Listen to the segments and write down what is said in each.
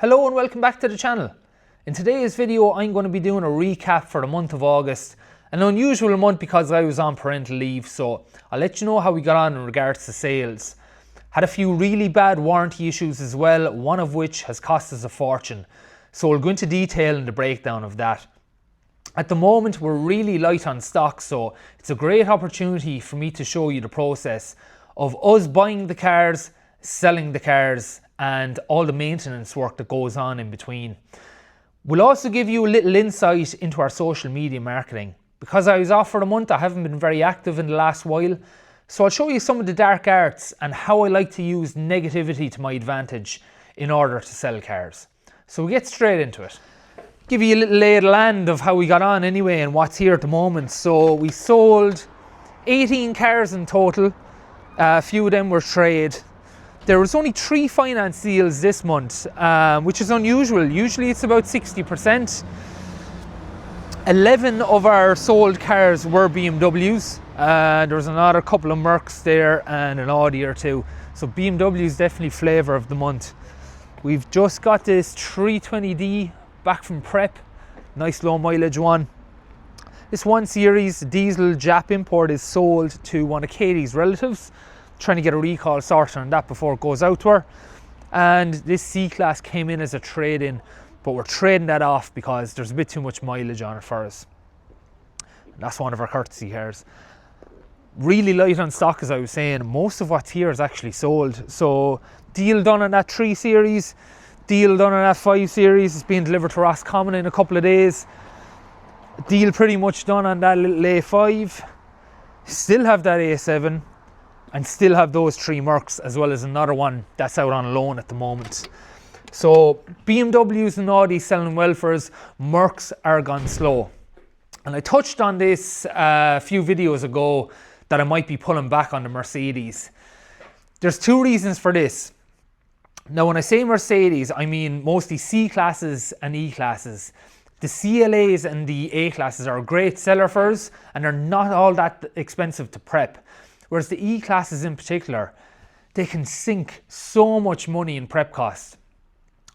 Hello and welcome back to the channel. In today's video I'm going to be doing a recap for the month of August. An unusual month because I was on parental leave, so I'll let you know how we got on in regards to sales. Had a few really bad warranty issues as well, one of which has cost us a fortune. So we'll go into detail in the breakdown of that. At the moment we're really light on stock, so it's a great opportunity for me to show you the process of us buying the cars, selling the cars, and all the maintenance work that goes on in between. We'll also give you a little insight into our social media marketing. Because I was off for a month, I haven't been very active in the last while, so I'll show you some of the dark arts and how I like to use negativity to my advantage in order to sell cars. So we get straight into it. Give you a little lay of the land of how we got on anyway and what's here at the moment. So we sold 18 cars in total, a few of them were trade. There was only 3 finance deals this month, which is unusual. Usually it's about 60%. 11 of our sold cars were BMWs. There was another couple of Mercs there and an Audi or two. So BMW is definitely flavour of the month. We've just got this 320D back from prep. Nice low mileage one. This 1 Series diesel Jap import is sold to one of Katie's relatives. Trying to get a recall sorted on that before it goes out to her. And this C-Class came in as a trade-in, but we're trading that off because there's a bit too much mileage on it for us. And that's one of our courtesy cars. Really light on stock, as I was saying. Most of what's here is actually sold. So deal done on that 3 Series, deal done on that 5 Series. It's being delivered to Roscommon in a couple of days. Deal pretty much done on that little A5. Still have that A7. And still have those 3 Mercs, as well as another one that's out on loan at the moment. So BMWs and Audis selling well for us. Mercs are gone slow. And I touched on this a few videos ago that I might be pulling back on the Mercedes. There's 2 reasons for this. Now when I say Mercedes, I mean mostly C-classes and E-classes. The CLAs and the A-classes are a great seller for us, and they're not all that expensive to prep. Whereas the E-classes in particular, they can sink so much money in prep costs.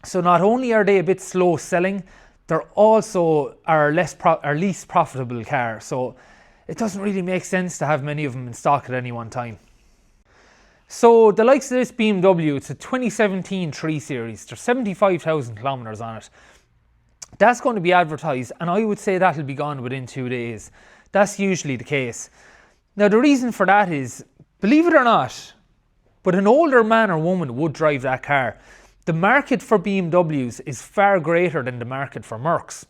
So not only are they a bit slow selling, they're also our least profitable car. So it doesn't really make sense to have many of them in stock at any one time. So the likes of this BMW, it's a 2017 3 Series. There's 75,000 kilometers on it. That's going to be advertised, and I would say that'll be gone within 2 days. That's usually the case. Now the reason for that is, believe it or not, but an older man or woman would drive that car. The market for BMWs is far greater than the market for Mercs.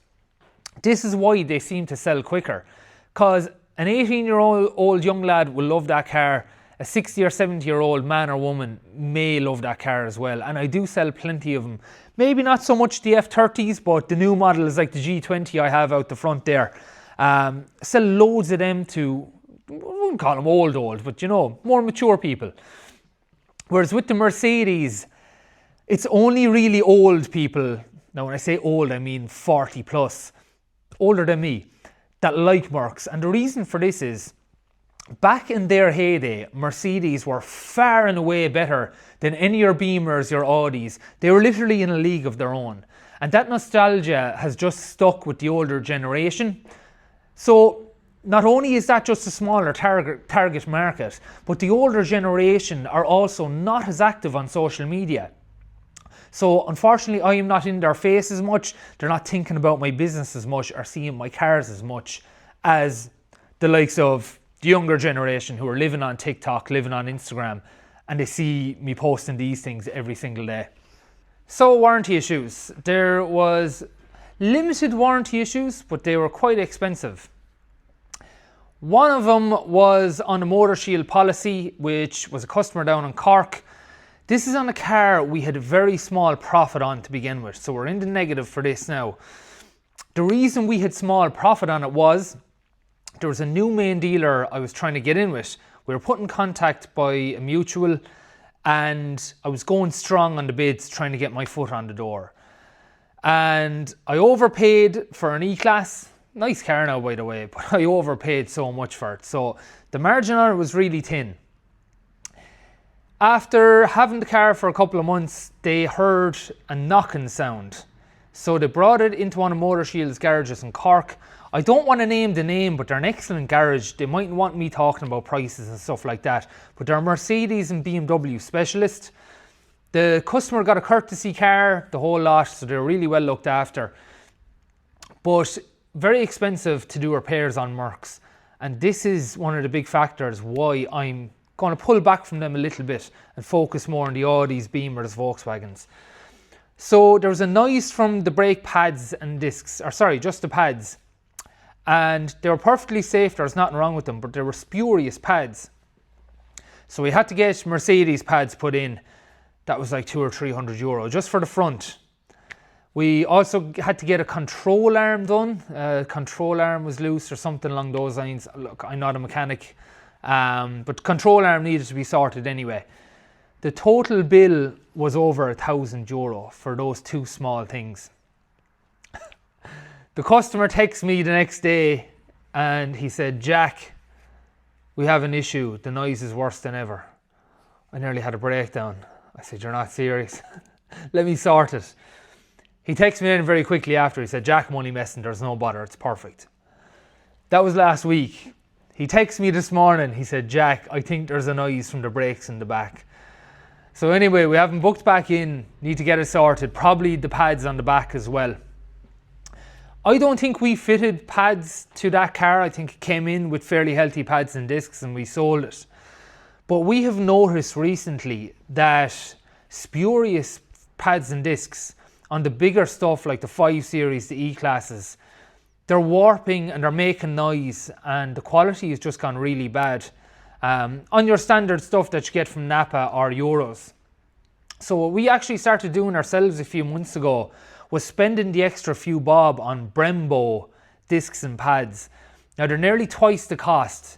This is why they seem to sell quicker, because an 18-year-old young lad will love that car. A 60 or 70-year-old man or woman may love that car as well, and I do sell plenty of them. Maybe not so much the F30s, but the new models like the G20 I have out the front there. Sell loads of them to, I wouldn't call them old, but you know, more mature people. Whereas with the Mercedes, it's only really old people, now when I say old I mean 40 plus, older than me, that like Mercs. And the reason for this is, back in their heyday, Mercedes were far and away better than any of your Beamers, your Audis. They were literally in a league of their own. And that nostalgia has just stuck with the older generation. So not only is that just a smaller target market, but the older generation are also not as active on social media. So unfortunately I am not in their face as much. They're not thinking about my business as much or seeing my cars as much as the likes of the younger generation who are living on TikTok, living on Instagram, and they see me posting these things every single day. So warranty issues. There was limited warranty issues, but they were quite expensive. One of them was on a Motor Shield policy, which was a customer down in Cork. This is on a car we had a very small profit on to begin with, so we're in the negative for this now. The reason we had small profit on it was there was a new main dealer I was trying to get in with. We were put in contact by a mutual, and I was going strong on the bids, trying to get my foot on the door. And I overpaid for an E-Class. Nice car now, by the way, but I overpaid so much for it. So the margin on it was really thin. After having the car for a couple of months, they heard a knocking sound. So they brought it into one of Motor Shield's garages in Cork. I don't want to name the name, but they're an excellent garage. They mightn't want me talking about prices and stuff like that, but they're a Mercedes and BMW specialist. The customer got a courtesy car, the whole lot, so they're really well looked after. But very expensive to do repairs on Mercs. And this is one of the big factors why I'm going to pull back from them a little bit and focus more on the Audis, Beamers, Volkswagens. So there was a noise from the brake pads and discs, or sorry, just the pads. And they were perfectly safe, there was nothing wrong with them, but they were spurious pads. So we had to get Mercedes pads put in. That was like €200 or €300 just for the front. We also had to get a control arm done. Control arm was loose or something along those lines. Look, I'm not a mechanic, but control arm needed to be sorted anyway. The total bill was over €1,000 for those two small things. The customer texts me the next day and he said, "Jack, we have an issue. The noise is worse than ever." I nearly had a breakdown. I said, "You're not serious." "Let me sort it." He texted me in very quickly after. He said, "Jack, I'm only messing. There's no bother. It's perfect." That was last week. He texted me this morning. He said, "Jack, I think there's a noise from the brakes in the back." So anyway, we haven't booked back in. Need to get it sorted. Probably the pads on the back as well. I don't think we fitted pads to that car. I think it came in with fairly healthy pads and discs and we sold it. But we have noticed recently that spurious pads and discs on the bigger stuff like the 5 Series, the E-Classes, they're warping and they're making noise and the quality has just gone really bad. On your standard stuff that you get from Napa or Euros. So what we actually started doing ourselves a few months ago was spending the extra few bob on Brembo discs and pads. Now they're nearly twice the cost,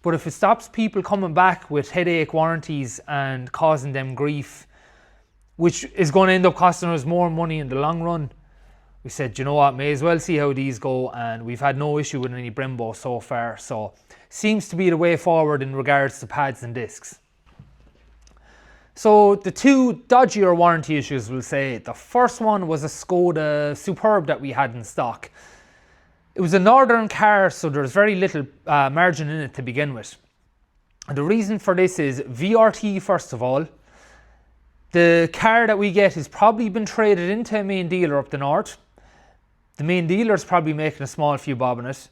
but if it stops people coming back with headache warranties and causing them grief, which is going to end up costing us more money in the long run, we said, you know what, may as well see how these go, and we've had no issue with any Brembo so far. So seems to be the way forward in regards to pads and discs. So the two dodgier warranty issues, we'll say. The first one was a Skoda Superb that we had in stock. It was a northern car, so there's very little margin in it to begin with. And the reason for this is VRT, first of all. The car that we get has probably been traded into a main dealer up the north. The main dealer's probably making a small few bob on it.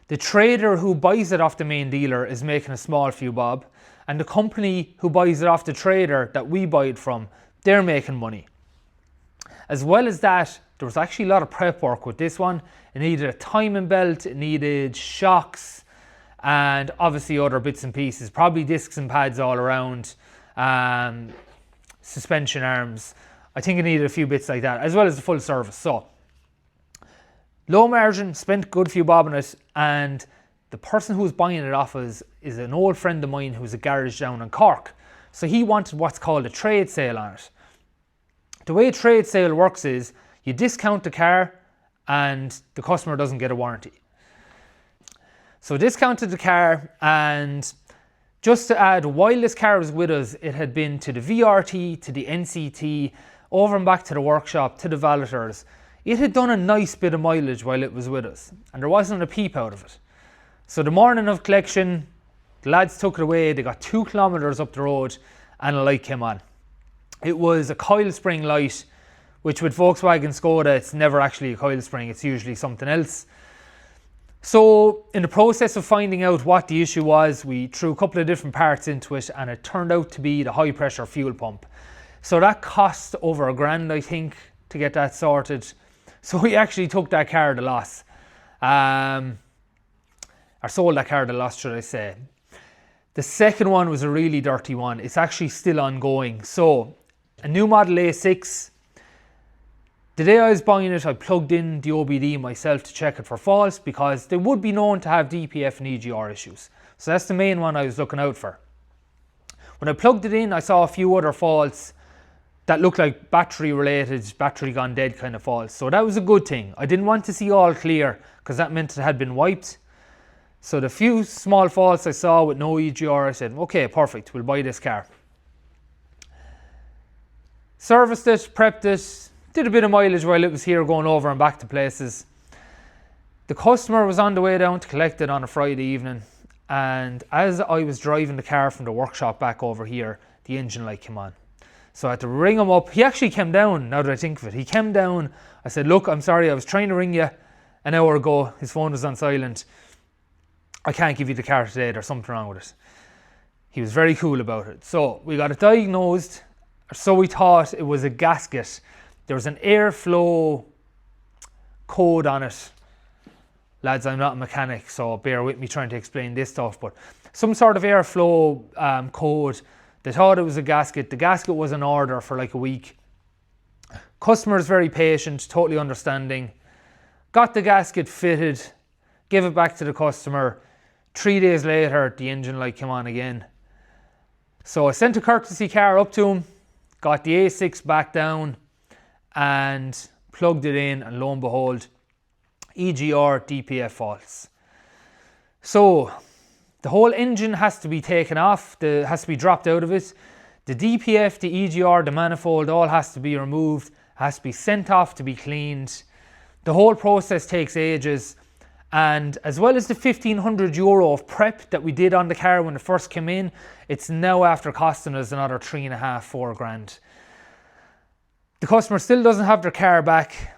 The trader who buys it off the main dealer is making a small few bob. And the company who buys it off the trader that we buy it from, they're making money. As well as that, there was actually a lot of prep work with this one. It needed a timing belt, it needed shocks, and obviously other bits and pieces. Probably discs and pads all around, suspension arms. I think it needed a few bits like that, as well as the full service. So, low margin, spent a good few bob on it, and the person who was buying it off us is an old friend of mine who's a garage down in Cork. So he wanted what's called a trade sale on it. The way a trade sale works is you discount the car and the customer doesn't get a warranty. So discounted the car, and just to add, while this car was with us, it had been to the VRT, to the NCT, over and back to the workshop, to the valeters. It had done a nice bit of mileage while it was with us, and there wasn't a peep out of it. So the morning of collection, the lads took it away. They got 2 kilometres up the road and a light came on. It was a coil spring light, which with Volkswagen Skoda, it's never actually a coil spring. It's usually something else. So in the process of finding out what the issue was, we threw a couple of different parts into it and it turned out to be the high pressure fuel pump. So that cost over $1,000, I think, to get that sorted. So we actually took that car at a loss. Or sold that car at a loss, should I say. The second one was a really dirty one. It's actually still ongoing. So, a new model A6. The day I was buying it, I plugged in the OBD myself to check it for faults because they would be known to have DPF and EGR issues. So that's the main one I was looking out for. When I plugged it in, I saw a few other faults that looked like battery related, battery gone dead kind of faults. So that was a good thing. I didn't want to see all clear because that meant it had been wiped. So the few small faults I saw with no EGR, I said, okay, perfect, we'll buy this car. Serviced it, prepped it, did a bit of mileage while it was here going over and back to places. The customer was on the way down to collect it on a Friday evening, and as I was driving the car from the workshop back over here, the engine light came on. So I had to ring him up. He actually came down, now that I think of it. He came down. I said, look, I'm sorry, I was trying to ring you an hour ago. His phone was on silent. I can't give you the car today. There's something wrong with it. He was very cool about it. So we got it diagnosed. So we thought it was a gasket. There was an airflow code on it. Lads, I'm not a mechanic, so bear with me trying to explain this stuff, but some sort of airflow code. They thought it was a gasket. The gasket was on order for like a week. Customer's very patient, totally understanding. Got the gasket fitted, gave it back to the customer. 3 days later, the engine light came on again. So I sent a courtesy car up to him, got the A6 back down and plugged it in, and lo and behold, EGR DPF faults. So the whole engine has to be taken off, has to be dropped out of it. The DPF, the EGR, the manifold, all has to be removed, has to be sent off to be cleaned. The whole process takes ages, and as well as the €1,500 of prep that we did on the car when it first came in, it's now after costing us another 3.5, 4 grand. The customer still doesn't have their car back.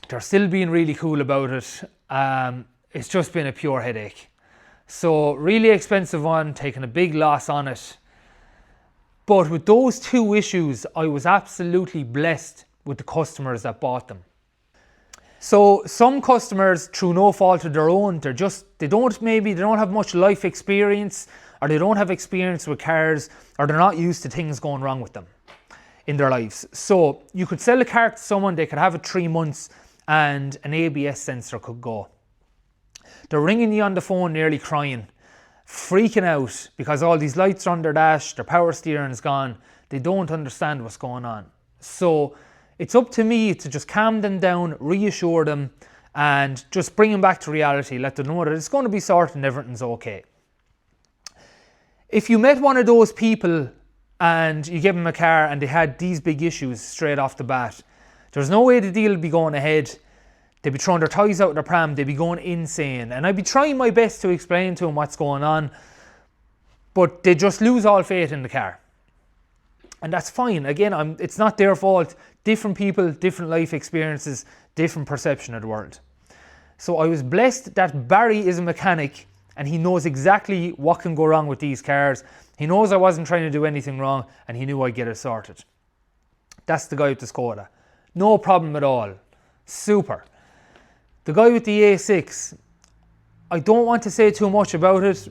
They're still being really cool about it. It's just been a pure headache. So really expensive one, taking a big loss on it. But with those two issues, I was absolutely blessed with the customers that bought them. So some customers, through no fault of their own, they don't have much life experience, or they don't have experience with cars, or they're not used to things going wrong with them in their lives. So you could sell a car to someone, they could have it 3 months, and an ABS sensor could go. They're ringing you on the phone nearly crying, freaking out because all these lights are on their dash, their power steering is gone, they don't understand what's going on. So it's up to me to just calm them down, reassure them, and just bring them back to reality, let them know that it's going to be sorted and everything's okay. If you met one of those people and you gave them a car and they had these big issues straight off the bat, there's no way the deal would be going ahead. They'd be throwing their toys out of their pram, they'd be going insane. And I'd be trying my best to explain to them what's going on, but they just lose all faith in the car. And that's fine. Again, it's not their fault. Different people, different life experiences, different perception of the world. So I was blessed that Barry is a mechanic and he knows exactly what can go wrong with these cars. He knows I wasn't trying to do anything wrong, and he knew I'd get it sorted. That's the guy with the Skoda. No problem at all. Super. The guy with the A6, I don't want to say too much about it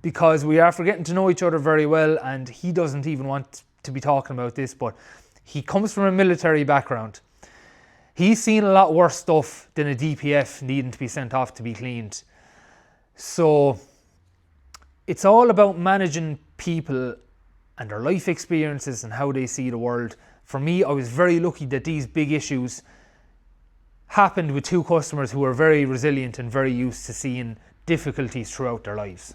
because we are getting to know each other very well, and he doesn't even want to be talking about this, but he comes from a military background. He's seen a lot worse stuff than a DPF needing to be sent off to be cleaned. So it's all about managing people and their life experiences and how they see the world. For me, I was very lucky that these big issues happened with two customers who are very resilient and very used to seeing difficulties throughout their lives.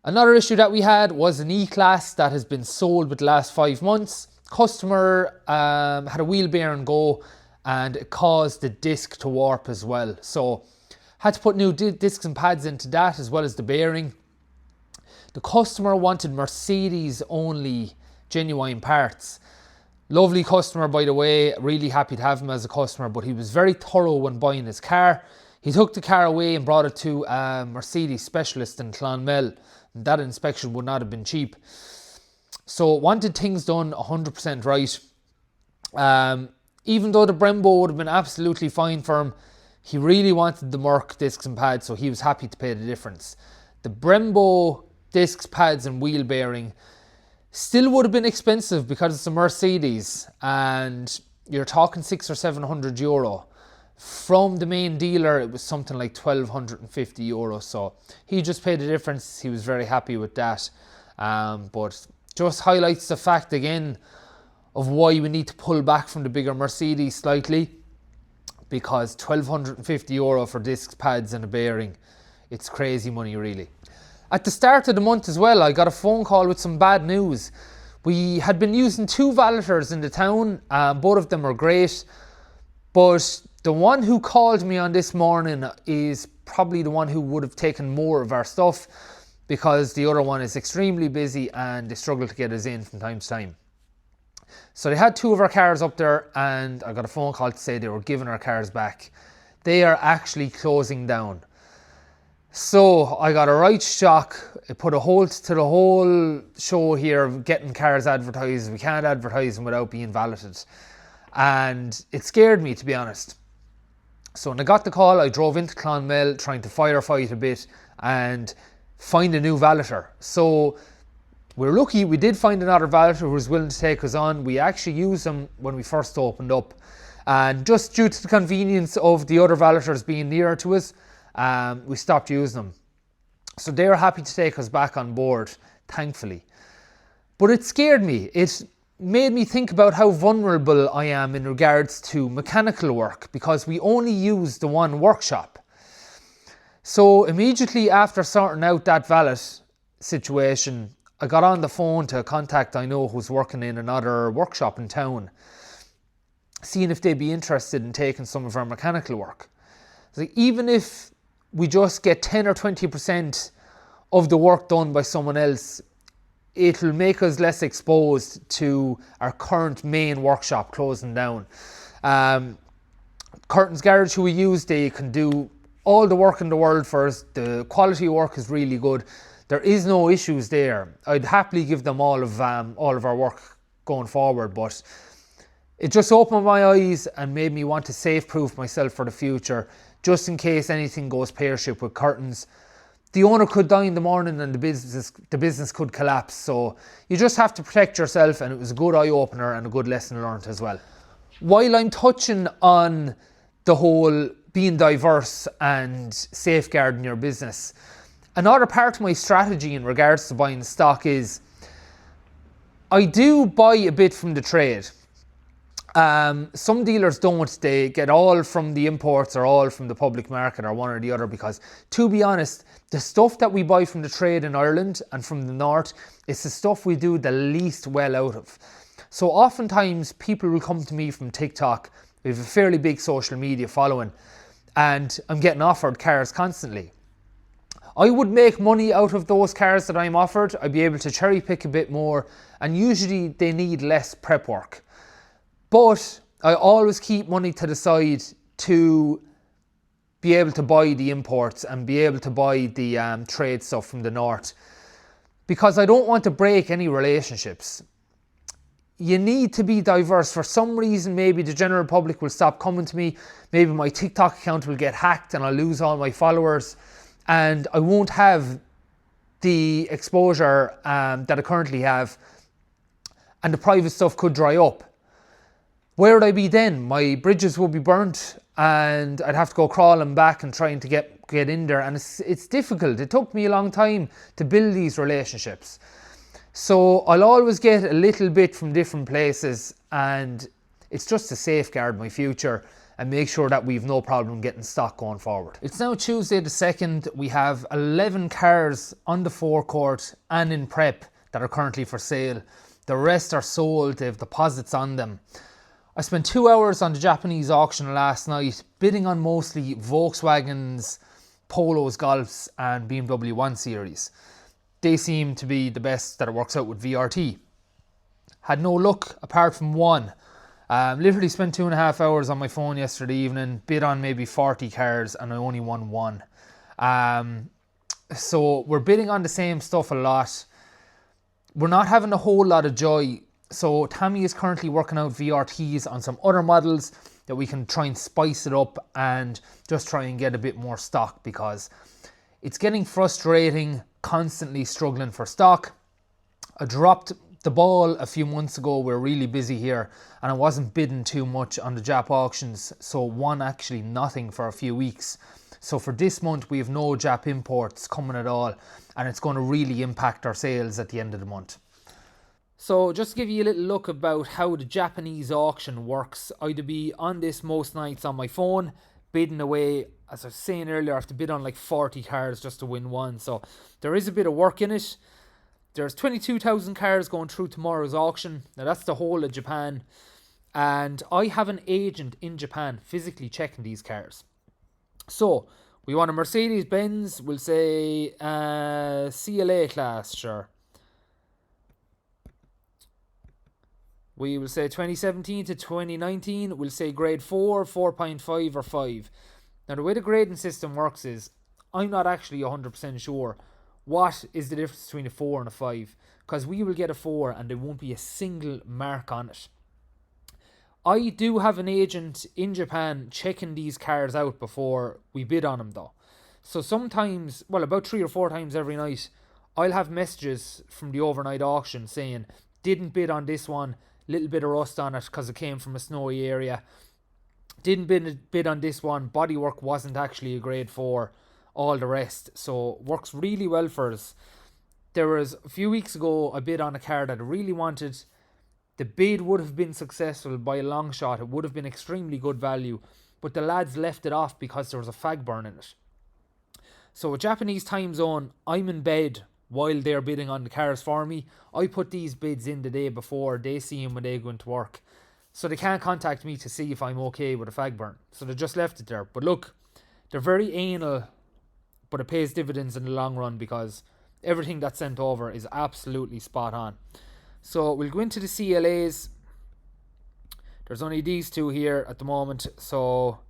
Another issue that we had was an E-Class that has been sold with the last 5 months. Customer had a wheel bearing go and it caused the disc to warp as well. So had to put new discs and pads into that as well as the bearing. The customer wanted Mercedes only genuine parts. Lovely customer, by the way, really happy to have him as a customer, but he was very thorough when buying his car. He took the car away and brought it to a Mercedes specialist in Clonmel. That inspection would not have been cheap. So wanted things done 100% right. Even though the Brembo would have been absolutely fine for him, he really wanted the Merc discs and pads, so he was happy to pay the difference. The Brembo discs, pads and wheel bearing still would have been expensive because it's a Mercedes and you're talking €600 or €700. From the main dealer, it was something like €1,250. So he just paid the difference. He was very happy with that. But just highlights the fact again of why we need to pull back from the bigger Mercedes slightly, because €1,250 for discs, pads and a bearing, it's crazy money really. At the start of the month as well, I got a phone call with some bad news. We had been using 2 valeters in the town. Both of them were great. But the one who called me on this morning is probably the one who would have taken more of our stuff, because the other one is extremely busy and they struggle to get us in from time to time. So they had 2 of our cars up there, and I got a phone call to say they were giving our cars back. They are actually closing down. So I got a right shock. It put a halt to the whole show here of getting cars advertised. We can't advertise them without being valeted. And it scared me, to be honest. So when I got the call, I drove into Clonmel trying to firefight a bit and find a new valeter. So we're lucky we did find another valeter who was willing to take us on. We actually used them when we first opened up. And just due to the convenience of the other valeters being nearer to us, we stopped using them. So they were happy to take us back on board, thankfully. But it scared me. It made me think about how vulnerable I am in regards to mechanical work, because we only use the one workshop. So immediately after sorting out that valet situation, I got on the phone to a contact I know who's working in another workshop in town, seeing if they'd be interested in taking some of our mechanical work. So even if we just get 10 or 20% of the work done by someone else, it'll make us less exposed to our current main workshop closing down. Curtains Garage, who we use, they can do all the work in the world for us. The quality of work is really good. There is no issues there. I'd happily give them all of our work going forward, but it just opened my eyes and made me want to safe-proof myself for the future, just in case anything goes pear-shaped with curtains. The owner could die in the morning and the business could collapse. So you just have to protect yourself, and it was a good eye-opener and a good lesson learned as well. While I'm touching on the whole being diverse and safeguarding your business, another part of my strategy in regards to buying stock is I do buy a bit from the trade. Some dealers don't. They get all from the imports or all from the public market or one or the other, because, to be honest, the stuff that we buy from the trade in Ireland and from the north is the stuff we do the least well out of. So oftentimes people will come to me from TikTok. We have a fairly big social media following, and I'm getting offered cars constantly. I would make money out of those cars that I'm offered. I'd be able to cherry pick a bit more, and usually they need less prep work. But I always keep money to the side to be able to buy the imports and be able to buy the trade stuff from the north, because I don't want to break any relationships. You need to be diverse. For some reason, maybe the general public will stop coming to me. Maybe my TikTok account will get hacked and I'll lose all my followers, and I won't have the exposure that I currently have, and the private stuff could dry up. Where would I be then? My bridges would be burnt and I'd have to go crawling back and trying to get in there. And it's difficult. It took me a long time to build these relationships. So I'll always get a little bit from different places, and it's just to safeguard my future and make sure that we've no problem getting stock going forward. It's now Tuesday the 2nd. We have 11 cars on the forecourt and in prep that are currently for sale. The rest are sold. They have deposits on them. I spent 2 hours on the Japanese auction last night, bidding on mostly Volkswagens, Polos, Golfs and BMW 1 Series. They seem to be the best that it works out with VRT. Had no luck apart from one. Literally spent 2.5 hours on my phone yesterday evening, bid on maybe 40 cars, and I only won one. So we're bidding on the same stuff a lot. We're not having a whole lot of joy. So Tommy is currently working out VRTs on some other models that we can try and spice it up and just try and get a bit more stock, because it's getting frustrating constantly struggling for stock. I dropped the ball a few months ago. We're really busy here and I wasn't bidding too much on the Jap auctions, so won actually nothing for a few weeks. So for this month we have no Jap imports coming at all, and it's going to really impact our sales at the end of the month. So just to give you a little look about how the Japanese auction works, I'd be on this most nights on my phone, bidding away. As I was saying earlier, I have to bid on like 40 cars just to win one. So there is a bit of work in it. there's 22,000 cars going through tomorrow's auction. Now that's the whole of Japan. And I have an agent in Japan physically checking these cars. So we want a Mercedes-Benz, we'll say CLA class, sure. We will say 2017 to 2019, we'll say grade 4, 4.5 or 5. Now the way the grading system works is, I'm not actually 100% sure what is the difference between a 4 and a 5. Because we will get a 4 and there won't be a single mark on it. I do have an agent in Japan checking these cars out before we bid on them though. So sometimes, well, about 3 or 4 times every night, I'll have messages from the overnight auction saying, didn't bid on this one, little bit of rust on it because it came from a snowy area. Didn't bid on this one, bodywork wasn't actually a grade 4, all the rest. So works really well for us. There was a few weeks ago, I bid on a car that I really wanted. The bid would have been successful by a long shot. It would have been extremely good value. But the lads left it off because there was a fag burn in it. So a Japanese time zone, I'm in bed while they're bidding on the cars for me. I put these bids in the day before. They see them when they go into work. So they can't contact me to see if I'm okay with a fag burn. So they just left it there. But look, they're very anal, but it pays dividends in the long run because everything that's sent over is absolutely spot on. So we'll go into the CLAs. There's only these two here at the moment. So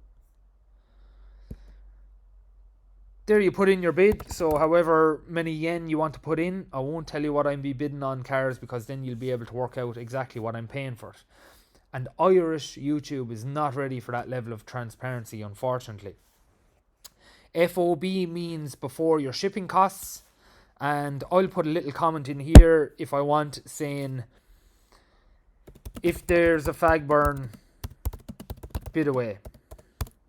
there you put in your bid. So however many yen you want to put in. I won't tell you what I'm be bidding on cars because then you'll be able to work out exactly what I'm paying for it. And Irish YouTube is not ready for that level of transparency, unfortunately. FOB means before your shipping costs. And I'll put a little comment in here if I want, saying if there's a fag burn, bid away.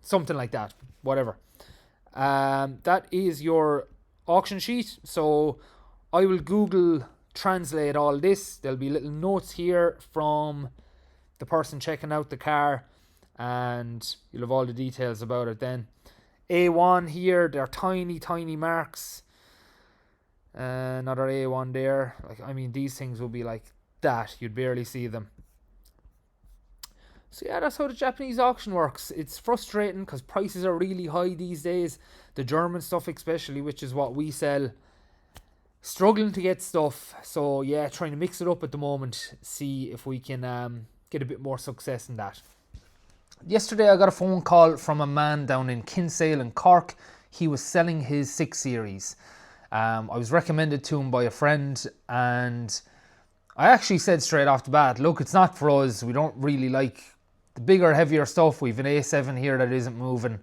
Something like that. Whatever. That is your auction sheet. So I will Google translate all this. There'll be little notes here from the person checking out the car, and you'll have all the details about it then. A1 here, they're tiny marks. Another A1 there. I mean, these things will be like that. You'd barely see them. So yeah, that's how the Japanese auction works. It's frustrating because prices are really high these days. The German stuff especially, which is what we sell, struggling to get stuff. So yeah, trying to mix it up at the moment. See if we can get a bit more success in that. Yesterday I got a phone call from a man down in Kinsale in Cork. He was selling his 6 Series. I was recommended to him by a friend, and I actually said straight off the bat, look, it's not for us. We don't really like the bigger, heavier stuff. We've an A7 here that isn't moving.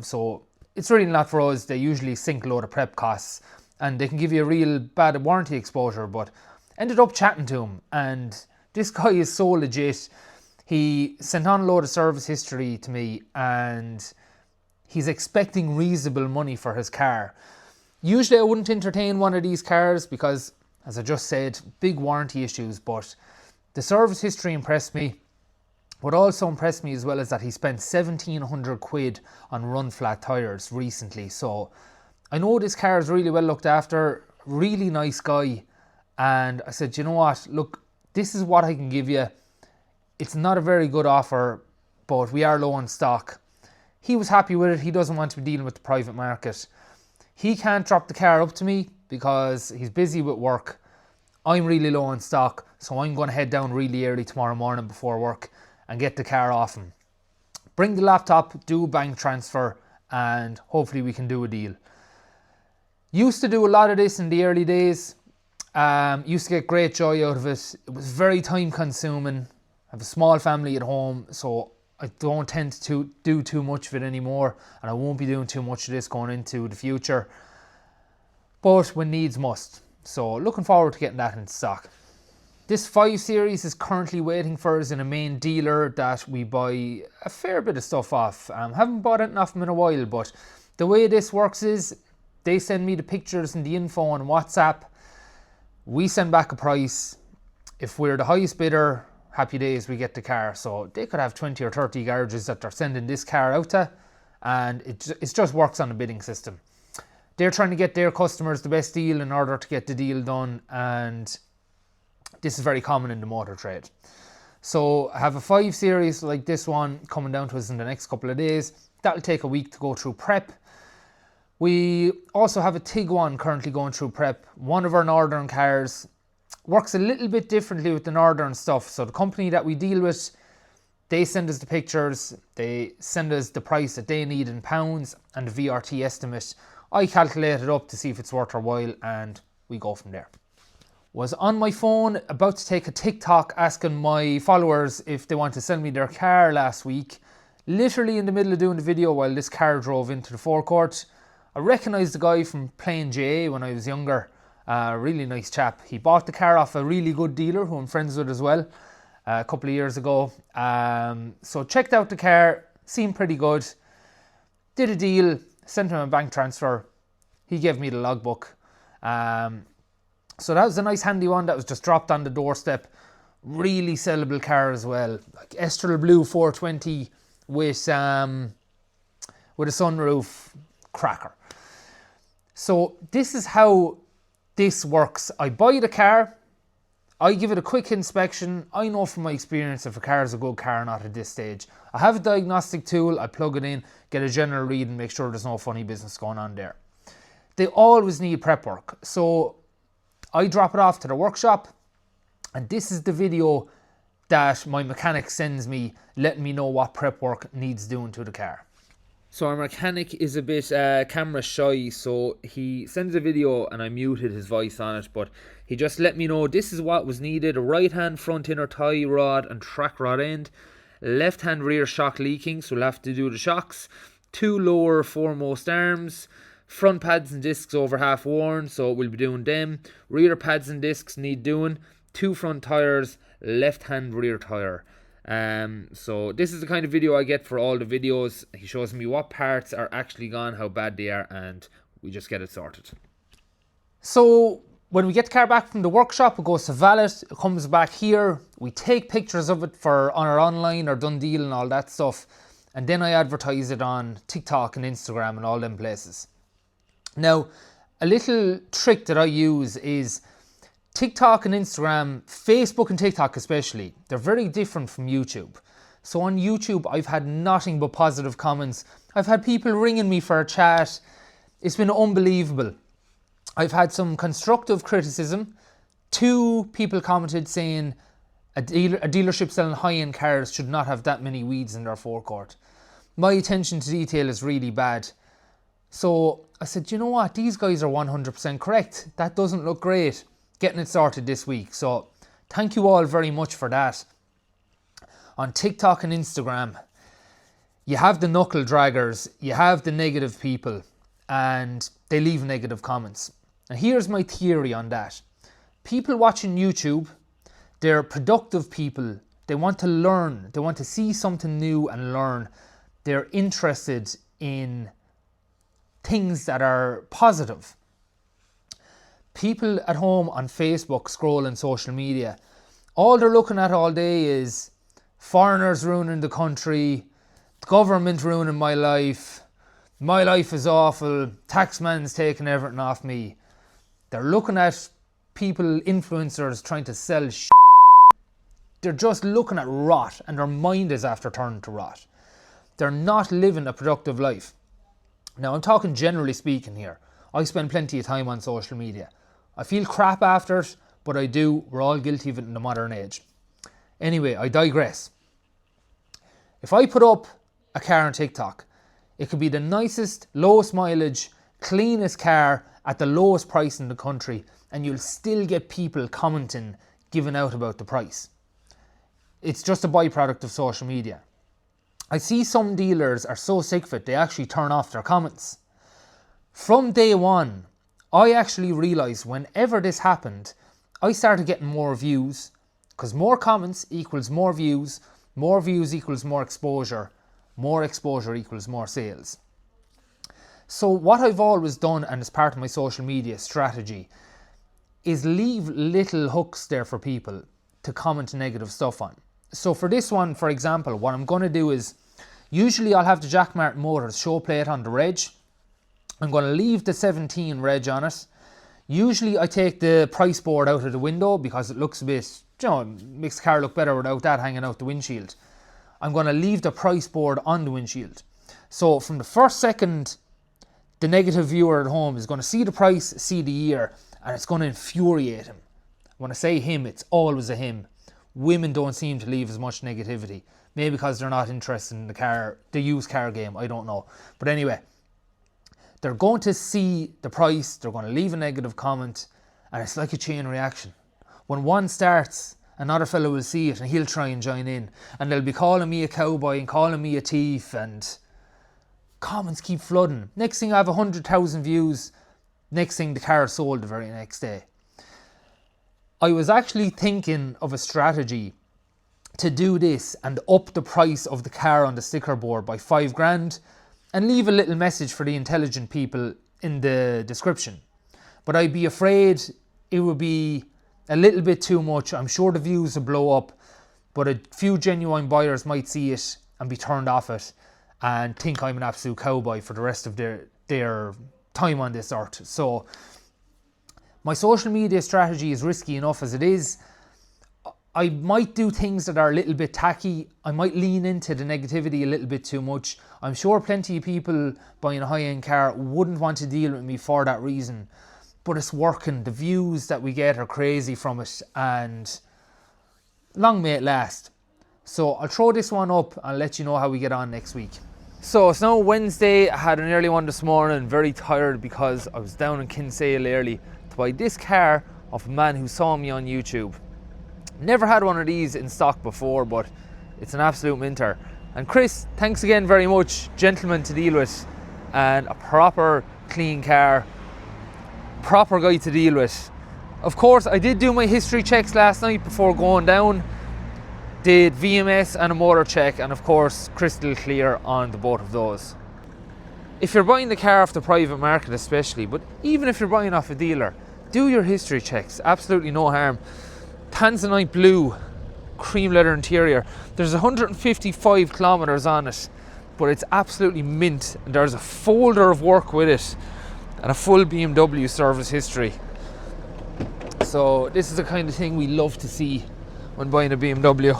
So it's really not for us. They usually sink a load of prep costs and they can give you a real bad warranty exposure. But ended up chatting to him, and this guy is so legit. He sent on a load of service history to me, and he's expecting reasonable money for his car. Usually I wouldn't entertain one of these cars because, as I just said, big warranty issues, but the service history impressed me. What also impressed me as well is that he spent 1,700 quid on run flat tyres recently. So I know this car is really well looked after, really nice guy. And I said, you know what, look, this is what I can give you. It's not a very good offer, but we are low on stock. He was happy with it. He doesn't want to be dealing with the private market. He can't drop the car up to me because he's busy with work. I'm really low on stock, so I'm going to head down really early tomorrow morning before work and get the car off him. Bring the laptop, do a bank transfer, and hopefully we can do a deal. Used to do a lot of this in the early days. Used to get great joy out of it. It was very time consuming. I have a small family at home, so I don't tend to do too much of it anymore, and I won't be doing too much of this going into the future. But when needs must. So looking forward to getting that in stock. This 5 Series is currently waiting for us in a main dealer that we buy a fair bit of stuff off. Haven't bought anything off them in a while, but the way this works is they send me the pictures and the info on WhatsApp. We send back a price. If we're the highest bidder, happy days, we get the car. So they could have 20 or 30 garages that they're sending this car out to, and it just works on a bidding system. they're trying to get their customers the best deal in order to get the deal done, and this is very common in the motor trade. So I have a 5 Series like this one coming down to us in the next couple of days. That'll take a week to go through prep. We also have a Tiguan currently going through prep. One of our Northern cars works a little bit differently with the Northern stuff. So the company that we deal with, they send us the pictures, they send us the price that they need in pounds and the VRT estimate. I calculate it up to see if it's worth our while, and we go from there. Was on my phone about to take a TikTok asking my followers if they want to sell me their car last week. Literally in the middle of doing the video while this car drove into the forecourt. I recognised the guy from playing JA when I was younger. Really nice chap. He bought the car off a really good dealer who I'm friends with as well a couple of years ago. So checked out the car, seemed pretty good. Did a deal, sent him a bank transfer. He gave me the logbook. So that was a nice handy one that was just dropped on the doorstep. Really sellable car as well. Like Estral Blue 420 with a sunroof, cracker. So this is how this works. I buy the car, I give it a quick inspection. I know from my experience if a car is a good car or not at this stage. I have a diagnostic tool, I plug it in, get a general read and make sure there's no funny business going on there. They always need prep work. So I drop it off to the workshop, and this is the video that my mechanic sends me, letting me know what prep work needs doing to the car. So our mechanic is a bit camera shy, so he sends a video and I muted his voice on it, but he just let me know this is what was needed: a right hand front inner tie rod and track rod end, left hand rear shock leaking, so we'll have to do the shocks, 2 lower foremost arms, front pads and discs over half worn, so we'll be doing them. Rear pads and discs need doing. 2 front tyres, left hand rear tyre. So this is the kind of video I get for all the videos. He shows me what parts are actually gone, how bad they are, and we just get it sorted. So when we get the car back from the workshop, it goes to valet, it comes back here, we take pictures of it for on our online or Done Deal and all that stuff, and then I advertise it on TikTok and Instagram and all them places. Now, a little trick that I use is TikTok and Instagram, Facebook and TikTok especially, they're very different from YouTube. So on YouTube, I've had nothing but positive comments. I've had people ringing me for a chat. It's been unbelievable. I've had some constructive criticism. 2 people commented saying a dealership selling high-end cars should not have that many weeds in their forecourt. My attention to detail is really bad. So I said, you know what, these guys are 100% correct. That doesn't look great. Getting it sorted this week. So thank you all very much for that. On TikTok and Instagram, you have the knuckle draggers, you have the negative people, and they leave negative comments. And here's my theory on that. People watching YouTube, they're productive people. They want to learn. They want to see something new and learn. They're interested in things that are positive. People at home on Facebook scrolling social media, all they're looking at all day is foreigners ruining the country, the government ruining my life is awful, taxman's taking everything off me. They're looking at people, influencers trying to sell shit. They're just looking at rot, and their mind is after turning to rot. They're not living a productive life. Now, I'm talking generally speaking here. I spend plenty of time on social media. I feel crap after it, but I do. We're all guilty of it in the modern age. Anyway, I digress. If I put up a car on TikTok, it could be the nicest, lowest mileage, cleanest car at the lowest price in the country, and you'll still get people commenting, giving out about the price. It's just a byproduct of social media. I see some dealers are so sick of it, they actually turn off their comments. From day one, I actually realised whenever this happened, I started getting more views, because more comments equals more views equals more exposure equals more sales. So what I've always done, and as part of my social media strategy, is leave little hooks there for people to comment negative stuff on. So for this one, for example, what I'm going to do is, usually I'll have the Jack Martin Motors show plate on the reg. I'm going to leave the 17 reg on it. Usually I take the price board out of the window because it looks a bit, makes the car look better without that hanging out the windshield. I'm going to leave the price board on the windshield. So from the first second, the negative viewer at home is going to see the price, see the year, and it's going to infuriate him. When I say him, it's always a him. Women don't seem to leave as much negativity. Maybe because they're not interested in the used car game, I don't know. But anyway, they're going to see the price, they're going to leave a negative comment, and it's like a chain reaction. When one starts, another fellow will see it and he'll try and join in. And they'll be calling me a cowboy and calling me a thief, and comments keep flooding. Next thing I have 100,000 views, next thing the car is sold the very next day. I was actually thinking of a strategy to do this and up the price of the car on the sticker board by $5,000 and leave a little message for the intelligent people in the description. But I'd be afraid it would be a little bit too much. I'm sure the views will blow up, but a few genuine buyers might see it and be turned off it and think I'm an absolute cowboy for the rest of their time on this earth. So my social media strategy is risky enough as it is. I might do things that are a little bit tacky. I might lean into the negativity a little bit too much. I'm sure plenty of people buying a high-end car wouldn't want to deal with me for that reason. But it's working. The views that we get are crazy from it, and long may it last. So I'll throw this one up and let you know how we get on next week. So it's now Wednesday. I had an early one this morning, very tired because I was down in Kinsale early to buy this car off a man who saw me on YouTube. Never had one of these in stock before, but it's an absolute minter. And Chris, thanks again very much. Gentleman to deal with, and a proper clean car. Proper guy to deal with. Of course, I did do my history checks last night before going down. Did VMS and a motor check, and of course, crystal clear on the both of those. If you're buying the car off the private market especially, but even if you're buying off a dealer, do your history checks. Absolutely no harm. Tanzanite blue, cream leather interior. There's 155 kilometers on it, but it's absolutely mint. And there's a folder of work with it and a full BMW service history. So this is the kind of thing we love to see when buying a BMW.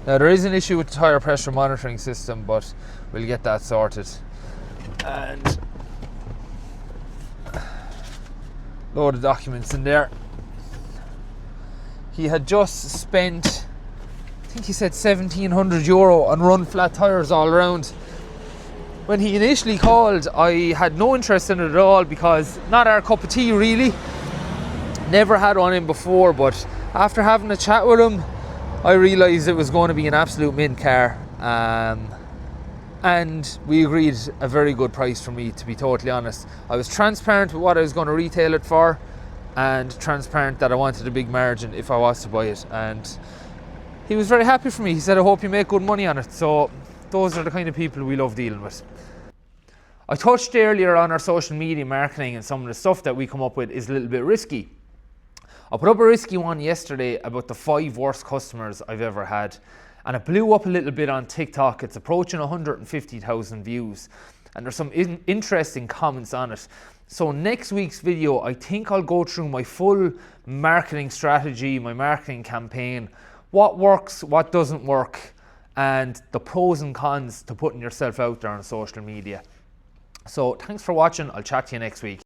Now there is an issue with the tyre pressure monitoring system, but we'll get that sorted. And load of documents in there. He had just spent, I think he said €1,700 on run flat tyres all around. When he initially called, I had no interest in it at all because not our cup of tea really. Never had one in before, but after having a chat with him, I realised it was going to be an absolute mint car. And we agreed a very good price for me, to be totally honest. I was transparent with what I was going to retail it for, and transparent that I wanted a big margin if I was to buy it, and he was very happy for me. He said, I hope you make good money on it. So those are the kind of people we love dealing with. I touched earlier on our social media marketing, and some of the stuff that we come up with is a little bit risky. I put up a risky one yesterday about the 5 worst customers I've ever had, and it blew up a little bit on TikTok. It's approaching 150,000 views, and there's some interesting comments on it. So next week's video, I think I'll go through my full marketing strategy, my marketing campaign, what works, what doesn't work, and the pros and cons to putting yourself out there on social media. So thanks for watching. I'll chat to you next week.